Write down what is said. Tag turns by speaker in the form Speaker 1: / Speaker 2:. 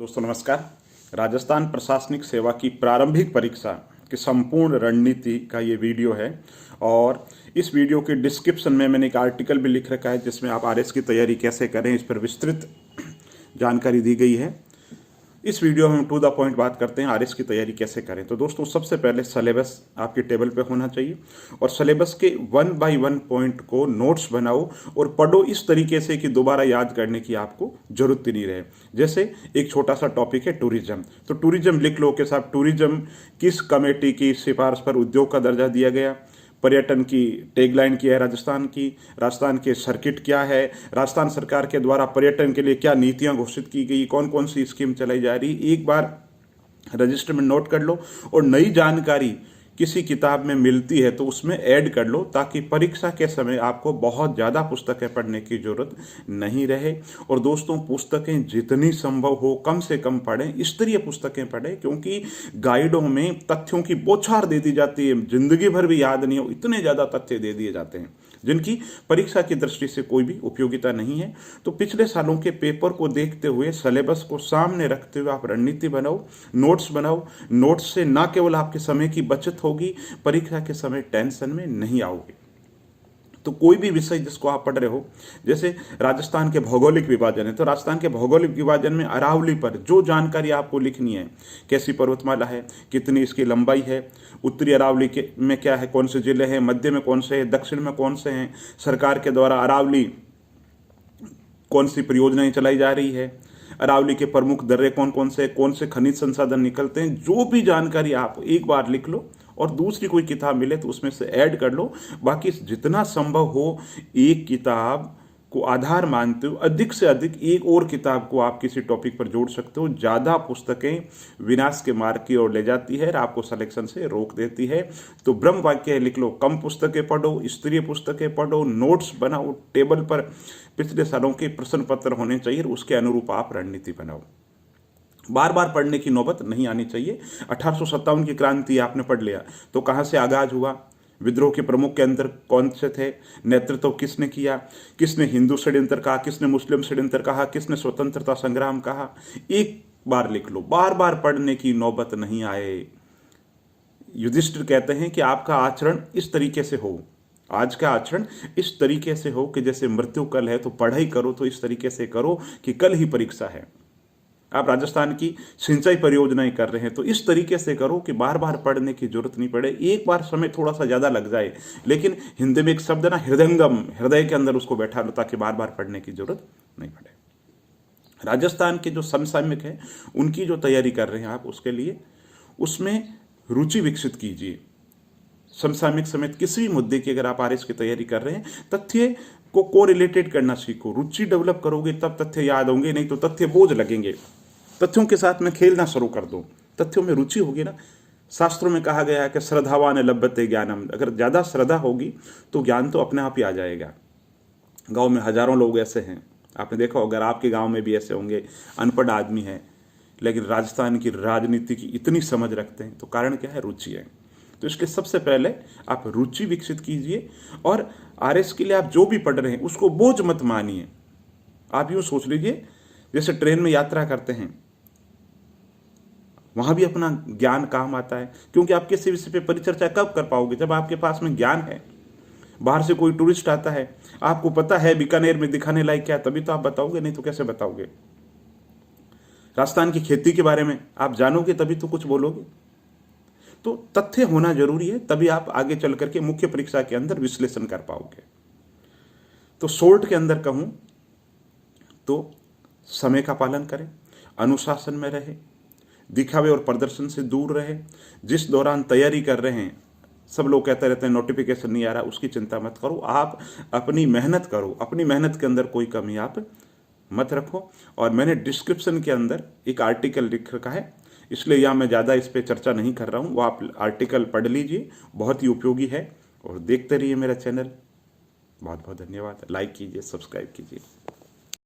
Speaker 1: दोस्तों नमस्कार। राजस्थान प्रशासनिक सेवा की प्रारंभिक परीक्षा की संपूर्ण रणनीति का ये वीडियो है और इस वीडियो के डिस्क्रिप्शन में मैंने एक आर्टिकल भी लिख रखा है जिसमें आप आरएस की तैयारी कैसे करें इस पर विस्तृत जानकारी दी गई है। इस वीडियो में हम टू द पॉइंट बात करते हैं आरएस की तैयारी कैसे करें। तो दोस्तों सबसे पहले सिलेबस आपके टेबल पे होना चाहिए और सिलेबस के 1 बाय 1 पॉइंट को नोट्स बनाओ और पढ़ो इस तरीके से कि दोबारा याद करने की आपको जरूरत ही नहीं रहे। जैसे एक छोटा सा टॉपिक है टूरिज्म, तो टूरिज्म लिख लो कि साहब टूरिज्म किस कमेटी की सिफारिश पर उद्योग का दर्जा दिया गया, पर्यटन की टैगलाइन क्या है राजस्थान के सर्किट क्या है, राजस्थान सरकार के द्वारा पर्यटन के लिए क्या नीतियां घोषित की गई, कौन कौन सी स्कीम चलाई जा रही, एक बार रजिस्टर में नोट कर लो। और नई जानकारी किसी किताब में मिलती है तो उसमें ऐड कर लो ताकि परीक्षा के समय आपको बहुत ज़्यादा पुस्तकें पढ़ने की जरूरत नहीं रहे। और दोस्तों पुस्तकें जितनी संभव हो कम से कम पढ़ें, स्तरीय पुस्तकें पढ़ें, क्योंकि गाइडों में तथ्यों की बौछार दे दी जाती है, जिंदगी भर भी याद नहीं हो इतने ज़्यादा तथ्य दे दिए जाते हैं जिनकी परीक्षा की दृष्टि से कोई भी उपयोगिता नहीं है। तो पिछले सालों के पेपर को देखते हुए सिलेबस को सामने रखते हुए आप रणनीति बनाओ, नोट्स बनाओ। नोट्स से न केवल आपके समय की बचत होगी, परीक्षा के समय टेंशन में नहीं आओगे। तो कोई भी विषय जिसको आप पढ़ रहे हो, जैसे राजस्थान के भौगोलिक विभाजन है तो राजस्थान के भौगोलिक विभाजन में अरावली पर जो जानकारी आपको लिखनी है, कैसी पर्वतमाला है, कितनी इसकी लंबाई है, उत्तरी अरावली के में क्या है, कौन से जिले हैं, मध्य में कौन से हैं, दक्षिण में कौन से हैं, सरकार के द्वारा अरावली कौन सी परियोजनाएं चलाई जा रही है, अरावली के प्रमुख दर्रे कौन से खनिज संसाधन निकलते हैं, जो भी जानकारी आप एक बार लिख लो और दूसरी कोई किताब मिले तो उसमें से ऐड कर लो। बाकी जितना संभव हो एक किताब को आधार मानते हो अधिक से अधिक एक और किताब को आप किसी टॉपिक पर जोड़ सकते हो। ज़्यादा पुस्तकें विनाश के मार्ग की ओर ले जाती है और आपको सिलेक्शन से रोक देती है। तो ब्रह्म वाक्य लिख लो, कम पुस्तकें पढ़ो, स्तरीय पुस्तकें पढ़ो, नोट्स बनाओ, टेबल पर पिछले सालों के प्रश्न पत्र होने चाहिए, उसके अनुरूप आप रणनीति बनाओ। बार बार पढ़ने की नौबत नहीं आनी चाहिए। 1857 की क्रांति आपने पढ़ लिया तो कहाँ से आगाज हुआ, विद्रोह के प्रमुख के अंदर कौन से थे, नेतृत्व किसने किया, किसने हिंदू षड्यंत्र कहा, किसने मुस्लिम षड्यंत्र कहा, किसने स्वतंत्रता संग्राम कहा, एक बार लिख लो, बार बार पढ़ने की नौबत नहीं आए। युधिष्ठिर कहते हैं कि आपका आचरण इस तरीके से हो, आज का आचरण इस तरीके से हो कि जैसे मृत्यु कल है, तो पढ़ाई करो तो इस तरीके से करो कि कल ही परीक्षा है। आप राजस्थान की सिंचाई परियोजनाएं कर रहे हैं तो इस तरीके से करो कि बार बार पढ़ने की जरूरत नहीं पड़े, एक बार समय थोड़ा सा ज़्यादा लग जाए, लेकिन हिंदी में एक शब्द ना हृदयंगम, हृदय के अंदर उसको बैठा लो ताकि बार बार पढ़ने की जरूरत नहीं पड़े। राजस्थान के जो समसामयिक हैं उनकी जो तैयारी कर रहे हैं आप, उसके लिए उसमें रुचि विकसित कीजिए। समसामयिक समेत किसी भी मुद्दे की अगर आप आरएस की तैयारी कर रहे हैं, तथ्य को कोरिलेटेड करना सीखो। रुचि डेवलप करोगे तब तथ्य याद होंगे, नहीं तो तथ्य बोझ लगेंगे। तथ्यों के साथ में खेलना शुरू कर दो, तथ्यों में रुचि होगी ना। शास्त्रों में कहा गया है कि श्रद्धावान लभते ज्ञानम, अगर ज़्यादा श्रद्धा होगी तो ज्ञान तो अपने आप ही आ जाएगा। गांव में हजारों लोग ऐसे हैं, आपने देखा अगर आपके गांव में भी ऐसे होंगे, अनपढ़ आदमी है लेकिन राजस्थान की राजनीति की इतनी समझ रखते हैं, तो कारण क्या है, रुचि है। तो इसलिए सबसे पहले आप रुचि विकसित कीजिए और आरएस के लिए आप जो भी पढ़ रहे हैं उसको बोझ मत मानिए। आप यूँ सोच लीजिए जैसे ट्रेन में यात्रा करते हैं, वहाँ भी अपना ज्ञान काम आता है, क्योंकि आप किसी विषय पे परिचर्चा कब कर पाओगे, जब आपके पास में ज्ञान है। बाहर से कोई टूरिस्ट आता है, आपको पता है बीकानेर में दिखाने लायक क्या है, तभी तो आप बताओगे, नहीं तो कैसे बताओगे। राजस्थान की खेती के बारे में आप जानोगे तभी तो कुछ बोलोगे। तो तथ्य होना जरूरी है, तभी आप आगे चल करके मुख्य परीक्षा के अंदर विश्लेषण कर पाओगे। तो शॉर्ट के अंदर कहूं तो समय का पालन करें, अनुशासन में रहे, दिखावे और प्रदर्शन से दूर रहे। जिस दौरान तैयारी कर रहे हैं सब लोग कहते रहते हैं नोटिफिकेशन नहीं आ रहा, उसकी चिंता मत करो, आप अपनी मेहनत करो, अपनी मेहनत के अंदर कोई कमी आप मत रखो। और मैंने डिस्क्रिप्शन के अंदर एक आर्टिकल लिख रखा है, इसलिए यहाँ मैं ज़्यादा इस पर चर्चा नहीं कर रहा हूँ, वो आप आर्टिकल पढ़ लीजिए, बहुत ही उपयोगी है। और देखते रहिए मेरा चैनल। बहुत बहुत धन्यवाद, लाइक कीजिए, सब्सक्राइब कीजिए।